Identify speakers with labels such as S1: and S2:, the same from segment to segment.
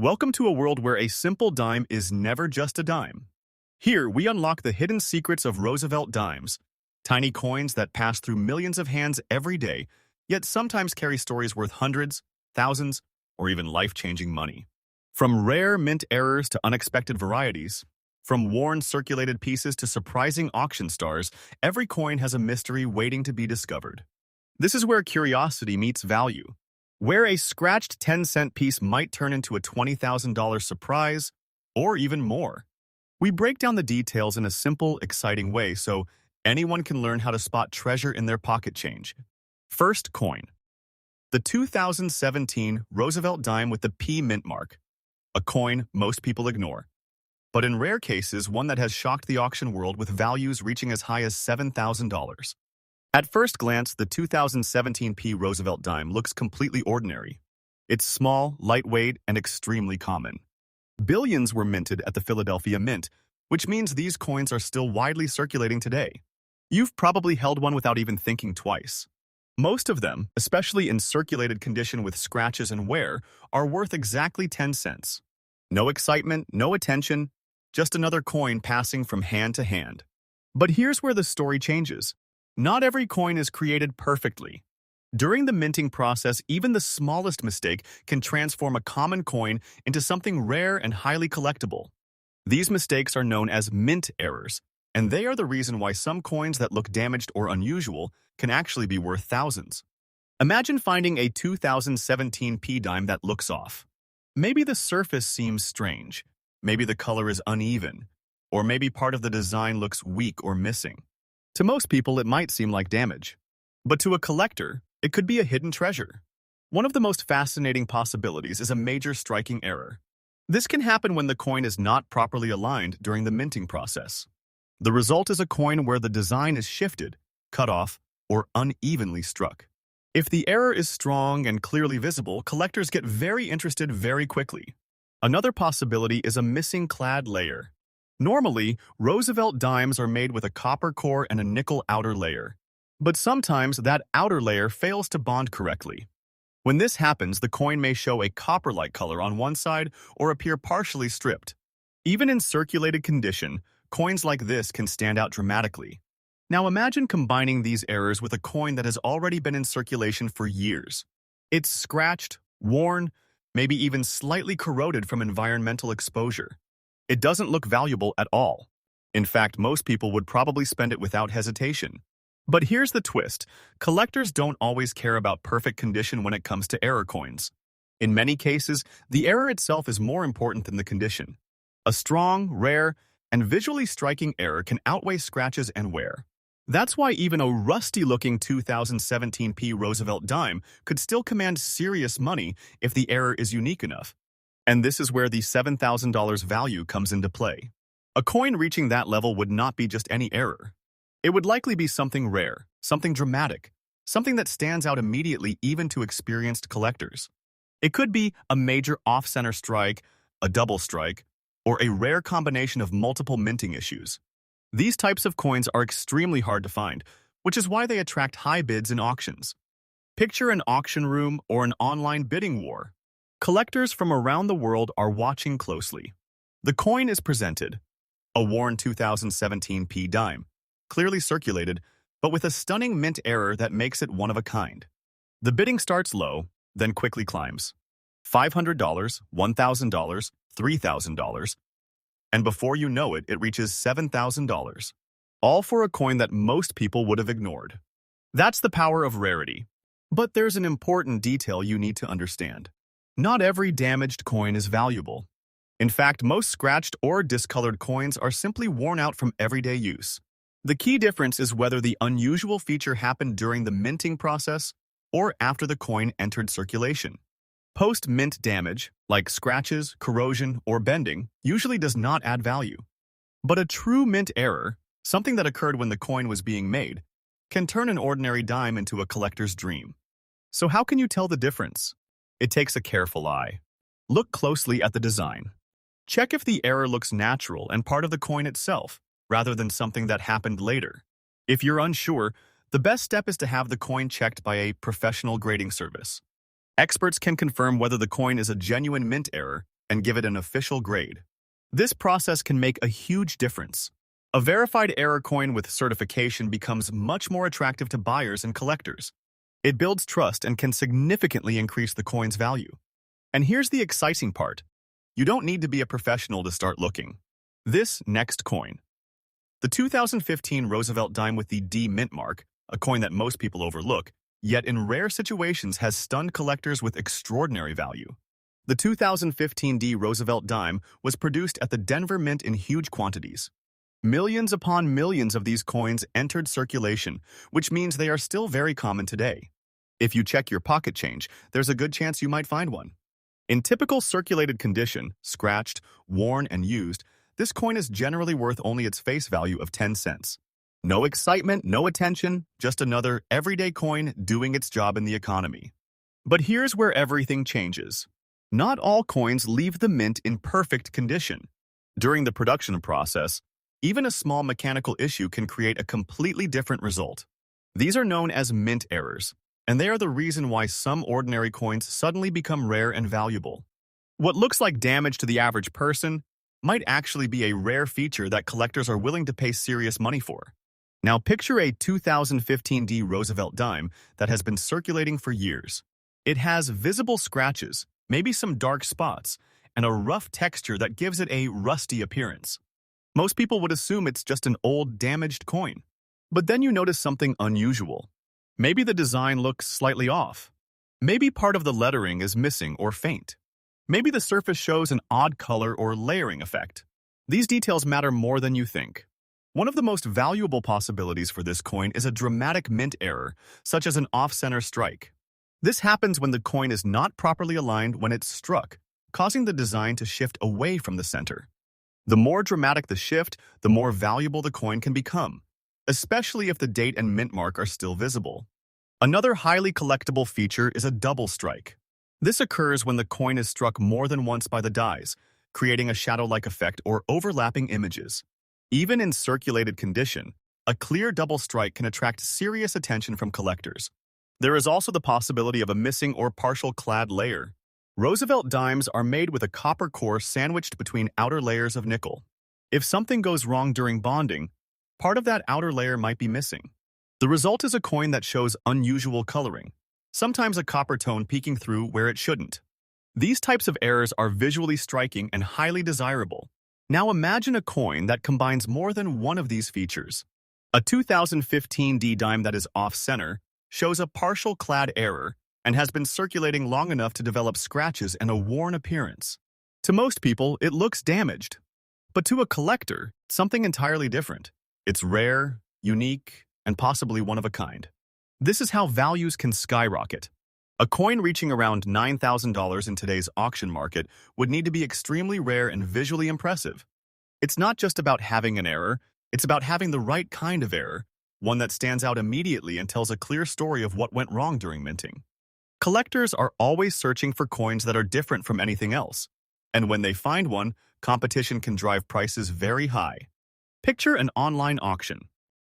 S1: Welcome to a world where a simple dime is never just a dime. Here, we unlock the hidden secrets of Roosevelt dimes, tiny coins that pass through millions of hands every day, yet sometimes carry stories worth hundreds, thousands, or even life-changing money. From rare mint errors to unexpected varieties, from worn circulated pieces to surprising auction stars, every coin has a mystery waiting to be discovered. This is where curiosity meets value, where a scratched 10-cent piece might turn into a $20,000 surprise, or even more. We break down the details in a simple, exciting way so anyone can learn how to spot treasure in their pocket change. First coin. The 2017 Roosevelt Dime with the P mint mark. A coin most people ignore. But in rare cases, one that has shocked the auction world with values reaching as high as $7,000. At first glance, the 2017 P Roosevelt Dime looks completely ordinary. It's small, lightweight, and extremely common. Billions were minted at the Philadelphia Mint, which means these coins are still widely circulating today. You've probably held one without even thinking twice. Most of them, especially in circulated condition with scratches and wear, are worth exactly 10 cents. No excitement, no attention, just another coin passing from hand to hand. But here's where the story changes. Not every coin is created perfectly. During the minting process, even the smallest mistake can transform a common coin into something rare and highly collectible. These mistakes are known as mint errors, and they are the reason why some coins that look damaged or unusual can actually be worth thousands. Imagine finding a 2017 P dime that looks off. Maybe the surface seems strange, maybe the color is uneven, or maybe part of the design looks weak or missing. To most people, it might seem like damage. But to a collector, it could be a hidden treasure. One of the most fascinating possibilities is a major striking error. This can happen when the coin is not properly aligned during the minting process. The result is a coin where the design is shifted, cut off, or unevenly struck. If the error is strong and clearly visible, collectors get very interested very quickly. Another possibility is a missing clad layer. Normally, Roosevelt dimes are made with a copper core and a nickel outer layer. But sometimes that outer layer fails to bond correctly. When this happens, the coin may show a copper-like color on one side or appear partially stripped. Even in circulated condition, coins like this can stand out dramatically. Now imagine combining these errors with a coin that has already been in circulation for years. It's scratched, worn, maybe even slightly corroded from environmental exposure. It doesn't look valuable at all. In fact, most people would probably spend it without hesitation. But here's the twist. Collectors don't always care about perfect condition when it comes to error coins. In many cases, the error itself is more important than the condition. A strong, rare, and visually striking error can outweigh scratches and wear. That's why even a rusty-looking 2017 P Roosevelt dime could still command serious money if the error is unique enough. And this is where the $7,000 value comes into play. A coin reaching that level would not be just any error. It would likely be something rare, something dramatic, something that stands out immediately even to experienced collectors. It could be a major off-center strike, a double strike, or a rare combination of multiple minting issues. These types of coins are extremely hard to find, which is why they attract high bids in auctions. Picture an auction room or an online bidding war. Collectors from around the world are watching closely. The coin is presented, a worn 2017 P dime, clearly circulated, but with a stunning mint error that makes it one of a kind. The bidding starts low, then quickly climbs. $500, $1,000, $3,000, and before you know it, it reaches $7,000. All for a coin that most people would have ignored. That's the power of rarity. But there's an important detail you need to understand. Not every damaged coin is valuable. In fact, most scratched or discolored coins are simply worn out from everyday use. The key difference is whether the unusual feature happened during the minting process or after the coin entered circulation. Post-mint damage, like scratches, corrosion, or bending, usually does not add value. But a true mint error, something that occurred when the coin was being made, can turn an ordinary dime into a collector's dream. So how can you tell the difference? It takes a careful eye. Look closely at the design. Check if the error looks natural and part of the coin itself, rather than something that happened later. If you're unsure, the best step is to have the coin checked by a professional grading service. Experts can confirm whether the coin is a genuine mint error and give it an official grade. This process can make a huge difference. A verified error coin with certification becomes much more attractive to buyers and collectors. It builds trust and can significantly increase the coin's value. And here's the exciting part. You don't need to be a professional to start looking. This next coin. The 2015 Roosevelt Dime with the D mint mark, a coin that most people overlook, yet in rare situations has stunned collectors with extraordinary value. The 2015 D Roosevelt Dime was produced at the Denver Mint in huge quantities. Millions upon millions of these coins entered circulation, which means they are still very common today. If you check your pocket change, there's a good chance you might find one. In typical circulated condition, scratched, worn, and used, this coin is generally worth only its face value of 10 cents. No excitement, no attention, just another everyday coin doing its job in the economy. But here's where everything changes. Not all coins leave the mint in perfect condition. During the production process, even a small mechanical issue can create a completely different result. These are known as mint errors, and they are the reason why some ordinary coins suddenly become rare and valuable. What looks like damage to the average person might actually be a rare feature that collectors are willing to pay serious money for. Now picture a 2015 D Roosevelt Dime that has been circulating for years. It has visible scratches, maybe some dark spots, and a rough texture that gives it a rusty appearance. Most people would assume it's just an old, damaged coin. But then you notice something unusual. Maybe the design looks slightly off. Maybe part of the lettering is missing or faint. Maybe the surface shows an odd color or layering effect. These details matter more than you think. One of the most valuable possibilities for this coin is a dramatic mint error, such as an off-center strike. This happens when the coin is not properly aligned when it's struck, causing the design to shift away from the center. The more dramatic the shift, the more valuable the coin can become, especially if the date and mint mark are still visible. Another highly collectible feature is a double strike. This occurs when the coin is struck more than once by the dies, creating a shadow-like effect or overlapping images. Even in circulated condition, a clear double strike can attract serious attention from collectors. There is also the possibility of a missing or partial clad layer. Roosevelt dimes are made with a copper core sandwiched between outer layers of nickel. If something goes wrong during bonding, part of that outer layer might be missing. The result is a coin that shows unusual coloring, sometimes a copper tone peeking through where it shouldn't. These types of errors are visually striking and highly desirable. Now imagine a coin that combines more than one of these features. A 2015 D dime that is off-center shows a partial clad error and has been circulating long enough to develop scratches and a worn appearance. To most people, it looks damaged. But to a collector, something entirely different. It's rare, unique, and possibly one of a kind. This is how values can skyrocket. A coin reaching around $9,000 in today's auction market would need to be extremely rare and visually impressive. It's not just about having an error, it's about having the right kind of error, one that stands out immediately and tells a clear story of what went wrong during minting. Collectors are always searching for coins that are different from anything else, and when they find one, competition can drive prices very high. Picture an online auction.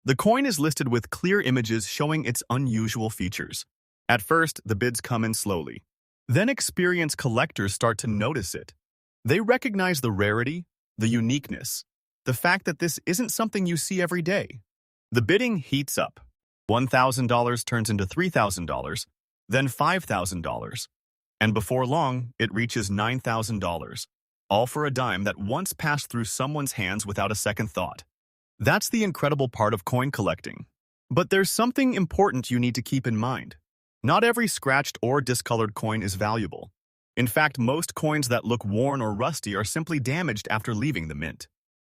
S1: The coin is listed with clear images showing its unusual features. At first, the bids come in slowly. Then experienced collectors start to notice it. They recognize the rarity, the uniqueness, the fact that this isn't something you see every day. The bidding heats up. $1,000 turns into $3,000, then $5,000. And before long, it reaches $9,000, all for a dime that once passed through someone's hands without a second thought. That's the incredible part of coin collecting. But there's something important you need to keep in mind. Not every scratched or discolored coin is valuable. In fact, most coins that look worn or rusty are simply damaged after leaving the mint.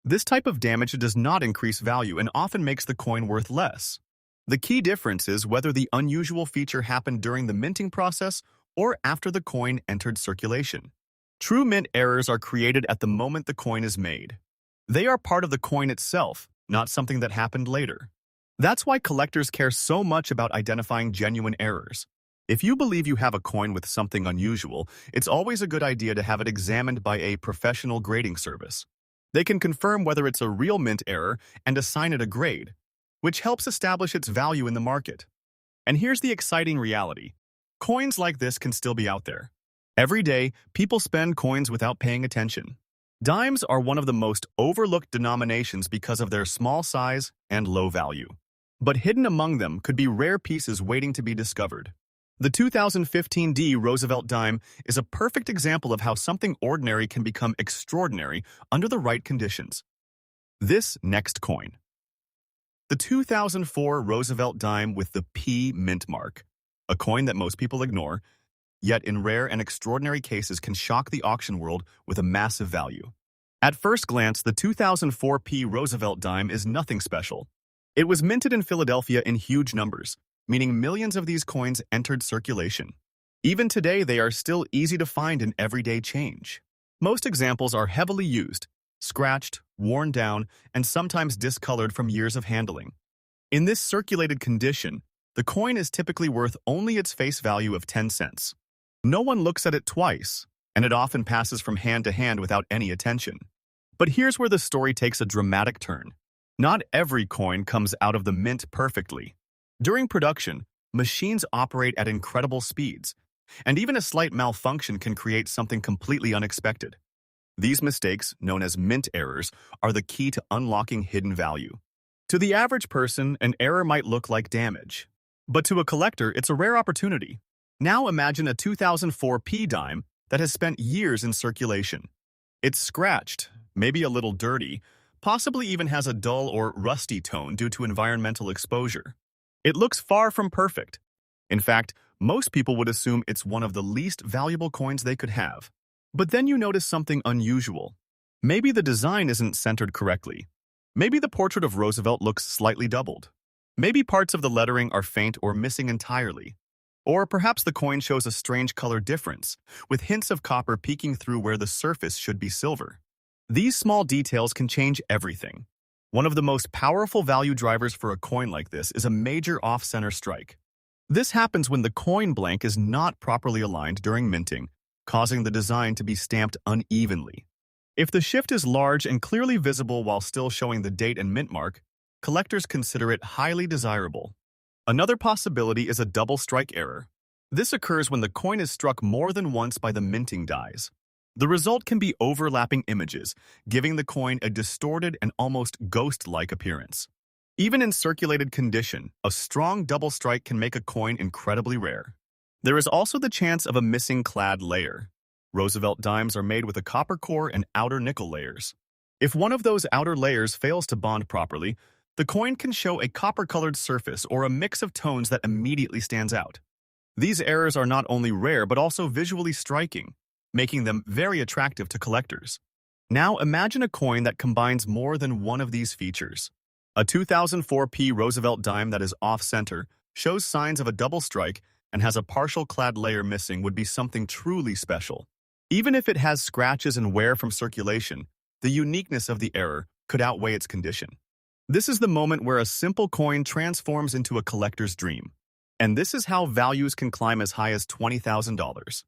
S1: This type of damage does not increase value and often makes the coin worth less. The key difference is whether the unusual feature happened during the minting process or after the coin entered circulation. True mint errors are created at the moment the coin is made. They are part of the coin itself, not something that happened later. That's why collectors care so much about identifying genuine errors. If you believe you have a coin with something unusual, it's always a good idea to have it examined by a professional grading service. They can confirm whether it's a real mint error and assign it a grade, which helps establish its value in the market. And here's the exciting reality. Coins like this can still be out there. Every day, people spend coins without paying attention. Dimes are one of the most overlooked denominations because of their small size and low value. But hidden among them could be rare pieces waiting to be discovered. The 2015 Roosevelt Dime is a perfect example of how something ordinary can become extraordinary under the right conditions. This next coin. The 2004 Roosevelt Dime with the P mint mark, a coin that most people ignore, yet in rare and extraordinary cases can shock the auction world with a massive value. At first glance, the 2004 P Roosevelt Dime is nothing special. It was minted in Philadelphia in huge numbers, meaning millions of these coins entered circulation. Even today, they are still easy to find in everyday change. Most examples are heavily used, scratched, worn down, and sometimes discolored from years of handling. In this circulated condition, the coin is typically worth only its face value of 10 cents. No one looks at it twice, and it often passes from hand to hand without any attention. But here's where the story takes a dramatic turn. Not every coin comes out of the mint perfectly. During production, machines operate at incredible speeds, and even a slight malfunction can create something completely unexpected. These mistakes, known as mint errors, are the key to unlocking hidden value. To the average person, an error might look like damage. But to a collector, it's a rare opportunity. Now imagine a 2004 P dime that has spent years in circulation. It's scratched, maybe a little dirty, possibly even has a dull or rusty tone due to environmental exposure. It looks far from perfect. In fact, most people would assume it's one of the least valuable coins they could have. But then you notice something unusual. Maybe the design isn't centered correctly. Maybe the portrait of Roosevelt looks slightly doubled. Maybe parts of the lettering are faint or missing entirely. Or perhaps the coin shows a strange color difference, with hints of copper peeking through where the surface should be silver. These small details can change everything. One of the most powerful value drivers for a coin like this is a major off-center strike. This happens when the coin blank is not properly aligned during minting, causing the design to be stamped unevenly. If the shift is large and clearly visible while still showing the date and mint mark, collectors consider it highly desirable. Another possibility is a double strike error. This occurs when the coin is struck more than once by the minting dies. The result can be overlapping images, giving the coin a distorted and almost ghost-like appearance. Even in circulated condition, a strong double strike can make a coin incredibly rare. There is also the chance of a missing clad layer. Roosevelt dimes are made with a copper core and outer nickel layers. If one of those outer layers fails to bond properly, the coin can show a copper-colored surface or a mix of tones that immediately stands out. These errors are not only rare but also visually striking, making them very attractive to collectors. Now imagine a coin that combines more than one of these features. A 2004 P Roosevelt dime that is off-center, shows signs of a double strike, and has a partial clad layer missing would be something truly special. Even if it has scratches and wear from circulation, the uniqueness of the error could outweigh its condition. This is the moment where a simple coin transforms into a collector's dream. And this is how values can climb as high as $20,000.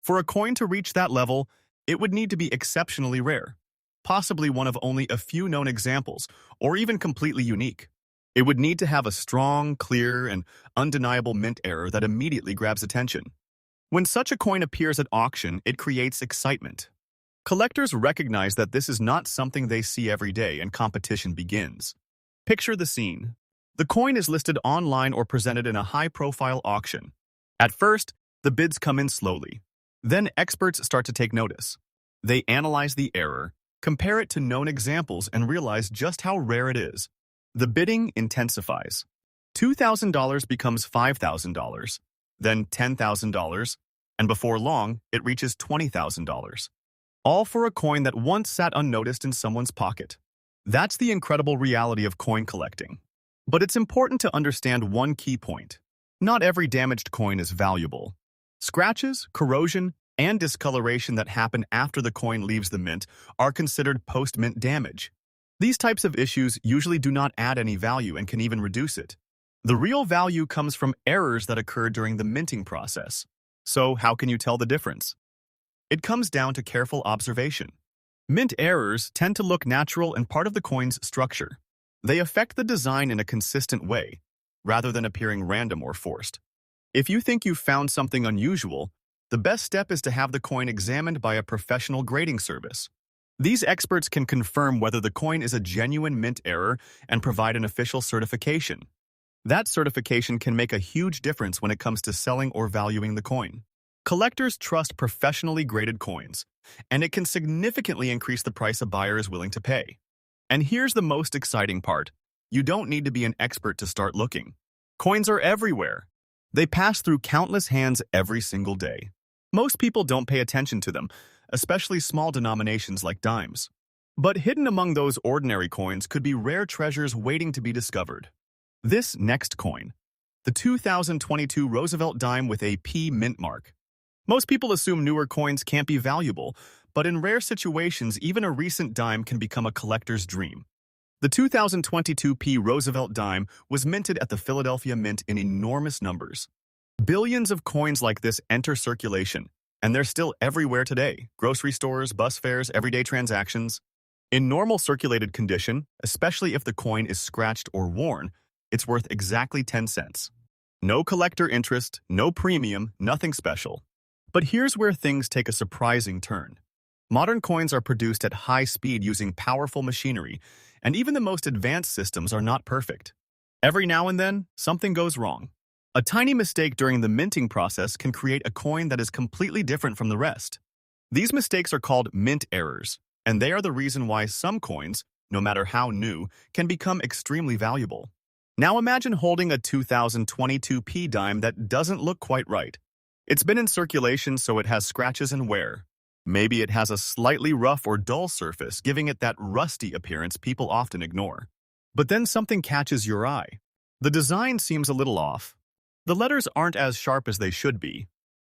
S1: For a coin to reach that level, it would need to be exceptionally rare, possibly one of only a few known examples, or even completely unique. It would need to have a strong, clear, and undeniable mint error that immediately grabs attention. When such a coin appears at auction, it creates excitement. Collectors recognize that this is not something they see every day, and competition begins. Picture the scene. The coin is listed online or presented in a high-profile auction. At first, the bids come in slowly. Then experts start to take notice. They analyze the error, compare it to known examples, and realize just how rare it is. The bidding intensifies. $2,000 becomes $5,000, then $10,000, and before long, it reaches $20,000. All for a coin that once sat unnoticed in someone's pocket. That's the incredible reality of coin collecting. But it's important to understand one key point. Not every damaged coin is valuable. Scratches, corrosion, and discoloration that happen after the coin leaves the mint are considered post-mint damage. These types of issues usually do not add any value and can even reduce it. The real value comes from errors that occur during the minting process. So how can you tell the difference? It comes down to careful observation. Mint errors tend to look natural and part of the coin's structure. They affect the design in a consistent way, rather than appearing random or forced. If you think you've found something unusual, The best step is to have the coin examined by a professional grading service. These experts can confirm whether the coin is a genuine mint error and provide an official certification. That certification can make a huge difference when it comes to selling or valuing the coin. Collectors trust professionally graded coins, and it can significantly increase the price a buyer is willing to pay. And here's the most exciting part. You don't need to be an expert to start looking. Coins are everywhere. They pass through countless hands every single day. Most people don't pay attention to them, especially small denominations like dimes. But hidden among those ordinary coins could be rare treasures waiting to be discovered. This next coin, the 2022 Roosevelt Dime with a P mint mark. Most people assume newer coins can't be valuable, but in rare situations, even a recent dime can become a collector's dream. The 2022 P Roosevelt Dime was minted at the Philadelphia Mint in enormous numbers. Billions of coins like this enter circulation, and they're still everywhere today. Grocery stores, bus fares, everyday transactions. In normal circulated condition, especially if the coin is scratched or worn, it's worth exactly 10 cents. No collector interest, no premium, nothing special. But here's where things take a surprising turn. Modern coins are produced at high speed using powerful machinery, and even the most advanced systems are not perfect. Every now and then, something goes wrong. A tiny mistake during the minting process can create a coin that is completely different from the rest. These mistakes are called mint errors, and they are the reason why some coins, no matter how new, can become extremely valuable. Now imagine holding a 2022 P dime that doesn't look quite right. It's been in circulation, so it has scratches and wear. Maybe it has a slightly rough or dull surface, giving it that rusty appearance people often ignore. But then something catches your eye. The design seems a little off. The letters aren't as sharp as they should be.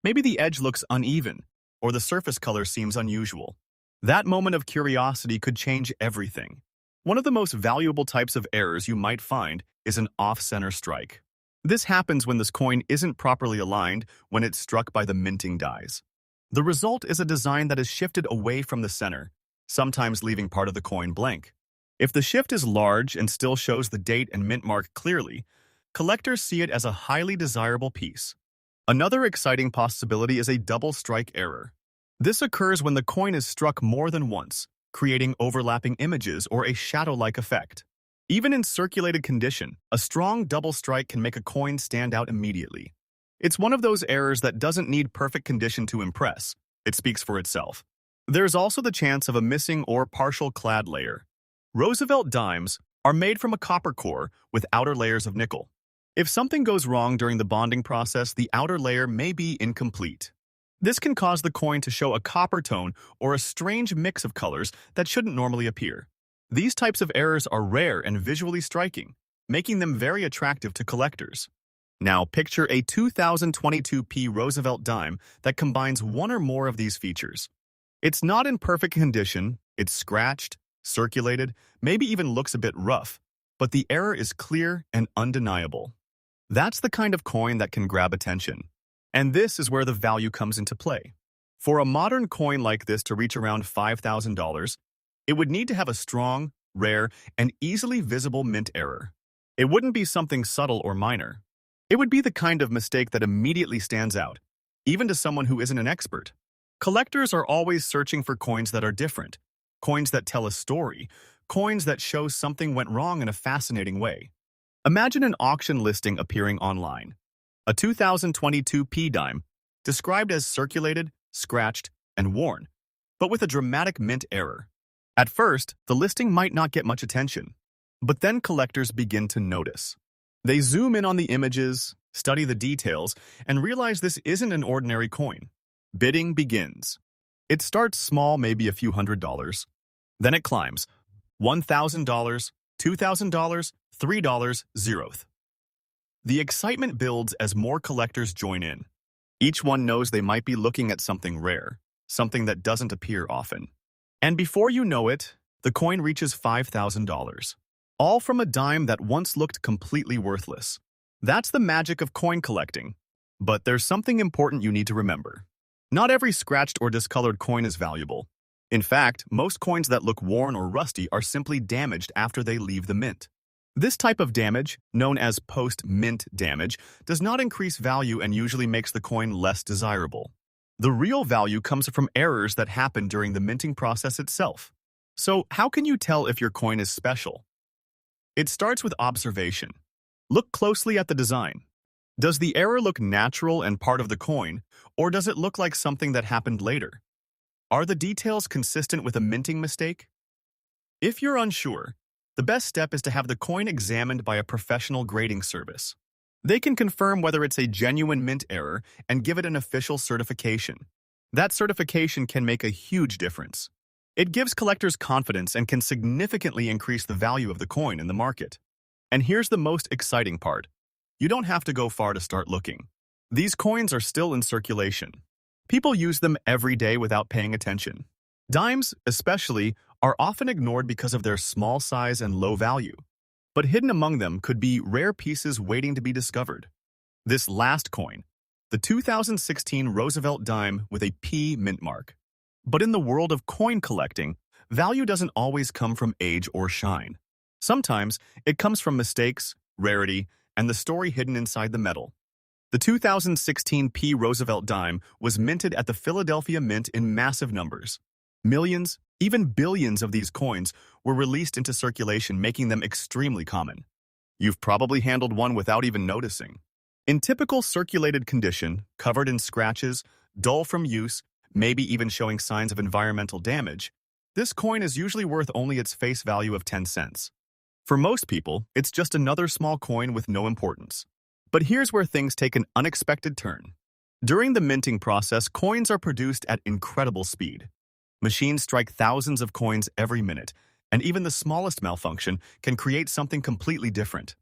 S1: Maybe the edge looks uneven, or the surface color seems unusual. That moment of curiosity could change everything. One of the most valuable types of errors you might find is an off-center strike. This happens when this coin isn't properly aligned when it's struck by the minting dies. The result is a design that is shifted away from the center, sometimes leaving part of the coin blank. If the shift is large and still shows the date and mint mark clearly, collectors see it as a highly desirable piece. Another exciting possibility is a double strike error. This occurs when the coin is struck more than once, creating overlapping images or a shadow-like effect. Even in circulated condition, a strong double strike can make a coin stand out immediately. It's one of those errors that doesn't need perfect condition to impress. It speaks for itself. There's also the chance of a missing or partial clad layer. Roosevelt dimes are made from a copper core with outer layers of nickel. If something goes wrong during the bonding process, the outer layer may be incomplete. This can cause the coin to show a copper tone or a strange mix of colors that shouldn't normally appear. These types of errors are rare and visually striking, making them very attractive to collectors. Now picture a 2022 P Roosevelt dime that combines one or more of these features. It's not in perfect condition, it's scratched, circulated, maybe even looks a bit rough, but the error is clear and undeniable. That's the kind of coin that can grab attention. And this is where the value comes into play. For a modern coin like this to reach around $5,000, it would need to have a strong, rare, and easily visible mint error. It wouldn't be something subtle or minor. It would be the kind of mistake that immediately stands out, even to someone who isn't an expert. Collectors are always searching for coins that are different, coins that tell a story, coins that show something went wrong in a fascinating way. Imagine an auction listing appearing online. A 2022 P dime, described as circulated, scratched, and worn, but with a dramatic mint error. At first, the listing might not get much attention, but then collectors begin to notice. They zoom in on the images, study the details, and realize this isn't an ordinary coin. Bidding begins. It starts small, maybe a few $100s. Then it climbs. $1,000, $2,000, $3, zeroth. The excitement builds as more collectors join in. Each one knows they might be looking at something rare, something that doesn't appear often. And before you know it, the coin reaches $5,000. All from a dime that once looked completely worthless. That's the magic of coin collecting. But there's something important you need to remember. Not every scratched or discolored coin is valuable. In fact, most coins that look worn or rusty are simply damaged after they leave the mint. This type of damage, known as post-mint damage, does not increase value and usually makes the coin less desirable. The real value comes from errors that happen during the minting process itself. So, how can you tell if your coin is special? It starts with observation. Look closely at the design. Does the error look natural and part of the coin, or does it look like something that happened later? Are the details consistent with a minting mistake? If you're unsure, the best step is to have the coin examined by a professional grading service. They can confirm whether it's a genuine mint error and give it an official certification. That certification can make a huge difference. It gives collectors confidence and can significantly increase the value of the coin in the market. And here's the most exciting part. You don't have to go far to start looking. These coins are still in circulation. People use them every day without paying attention. Dimes, especially, are often ignored because of their small size and low value. But hidden among them could be rare pieces waiting to be discovered. This last coin, the 2016 Roosevelt Dime with a P mint mark. But in the world of coin collecting, value doesn't always come from age or shine. Sometimes it comes from mistakes, rarity, and the story hidden inside the metal. The 2016 P Roosevelt Dime was minted at the Philadelphia Mint in massive numbers. Millions, even billions of these coins were released into circulation, making them extremely common. You've probably handled one without even noticing. In typical circulated condition, covered in scratches, dull from use, maybe even showing signs of environmental damage, this coin is usually worth only its face value of 10 cents. For most people, it's just another small coin with no importance. But here's where things take an unexpected turn. During the minting process, coins are produced at incredible speed. Machines strike thousands of coins every minute, and even the smallest malfunction can create something completely different.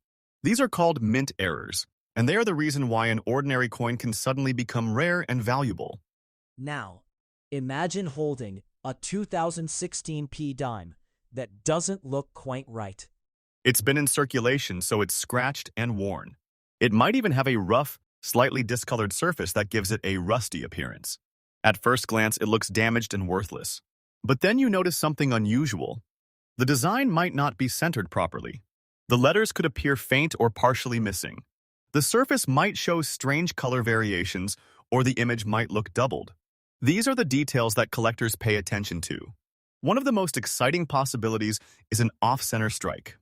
S1: These are called mint errors, and they are the reason why an ordinary coin can suddenly become rare and valuable.
S2: Now, imagine holding a 2016 P dime that doesn't look quite right.
S1: It's been in circulation, so it's scratched and worn. It might even have a rough, slightly discolored surface that gives it a rusty appearance. At first glance, it looks damaged and worthless. But then you notice something unusual. The design might not be centered properly. The letters could appear faint or partially missing. The surface might show strange color variations, or the image might look doubled. These are the details that collectors pay attention to. One of the most exciting possibilities is an off-center strike.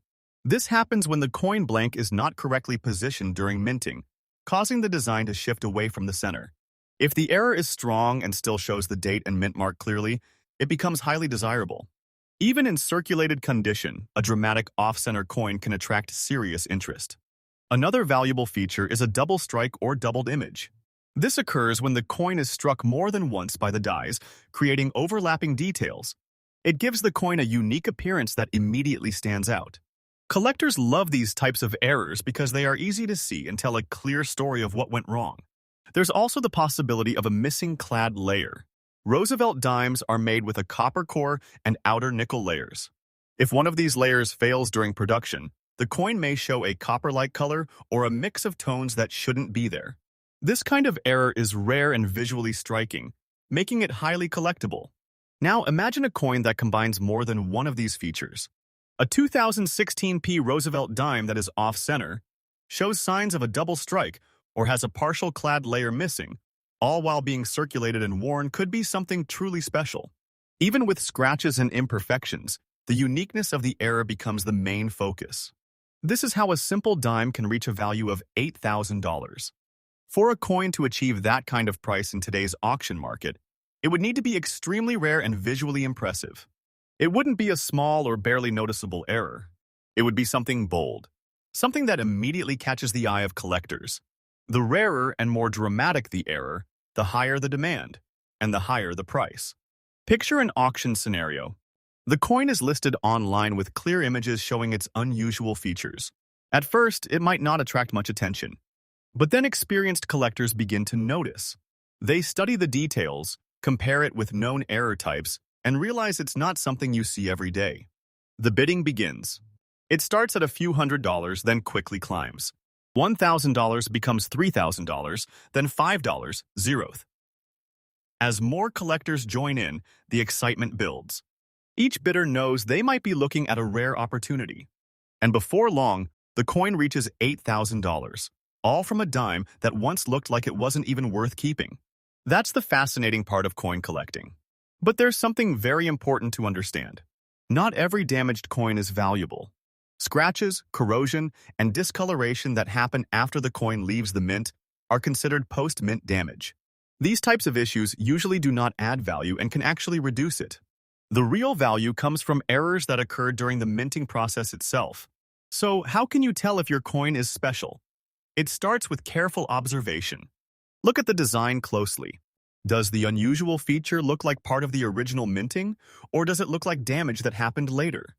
S1: This happens when the coin blank is not correctly positioned during minting, causing the design to shift away from the center. If the error is strong and still shows the date and mint mark clearly, it becomes highly desirable. Even in circulated condition, a dramatic off-center coin can attract serious interest. Another valuable feature is a double strike or doubled image. This occurs when the coin is struck more than once by the dies, creating overlapping details. It gives the coin a unique appearance that immediately stands out. Collectors love these types of errors because they are easy to see and tell a clear story of what went wrong. There's also the possibility of a missing clad layer. Roosevelt dimes are made with a copper core and outer nickel layers. If one of these layers fails during production, the coin may show a copper-like color or a mix of tones that shouldn't be there. This kind of error is rare and visually striking, making it highly collectible. Now imagine a coin that combines more than one of these features. A 2016 P Roosevelt dime that is off-center, shows signs of a double strike, or has a partial clad layer missing, all while being circulated and worn, could be something truly special. Even with scratches and imperfections, the uniqueness of the error becomes the main focus. This is how a simple dime can reach a value of $8,000. For a coin to achieve that kind of price in today's auction market, it would need to be extremely rare and visually impressive. It wouldn't be a small or barely noticeable error. It would be something bold, something that immediately catches the eye of collectors. The rarer and more dramatic the error, the higher the demand, and the higher the price. Picture an auction scenario. The coin is listed online with clear images showing its unusual features. At first, it might not attract much attention. But then experienced collectors begin to notice. They study the details, compare it with known error types, and realize it's not something you see every day. The bidding begins. It starts at a few $100s, then quickly climbs. $1,000 becomes $3,000, then $5, zeroth. As more collectors join in, the excitement builds. Each bidder knows they might be looking at a rare opportunity. And before long, the coin reaches $8,000, all from a dime that once looked like it wasn't even worth keeping. That's the fascinating part of coin collecting. But there's something very important to understand. Not every damaged coin is valuable. Scratches, corrosion, and discoloration that happen after the coin leaves the mint are considered post-mint damage. These types of issues usually do not add value and can actually reduce it. The real value comes from errors that occurred during the minting process itself. So, how can you tell if your coin is special? It starts with careful observation. Look at the design closely. Does the unusual feature look like part of the original minting, or does it look like damage that happened later?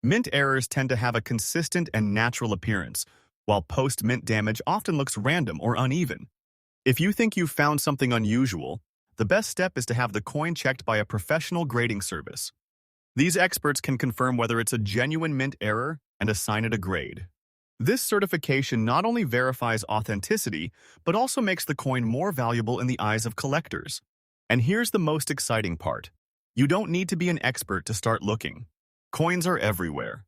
S1: Mint errors tend to have a consistent and natural appearance, while post-mint damage often looks random or uneven. If you think you've found something unusual, the best step is to have the coin checked by a professional grading service. These experts can confirm whether it's a genuine mint error and assign it a grade. This certification not only verifies authenticity, but also makes the coin more valuable in the eyes of collectors. And here's the most exciting part. You don't need to be an expert to start looking. Coins are everywhere.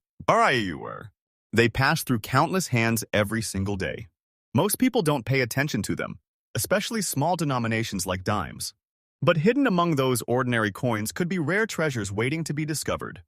S1: They pass through countless hands every single day. Most people don't pay attention to them, especially small denominations like dimes. But hidden among those ordinary coins could be rare treasures waiting to be discovered.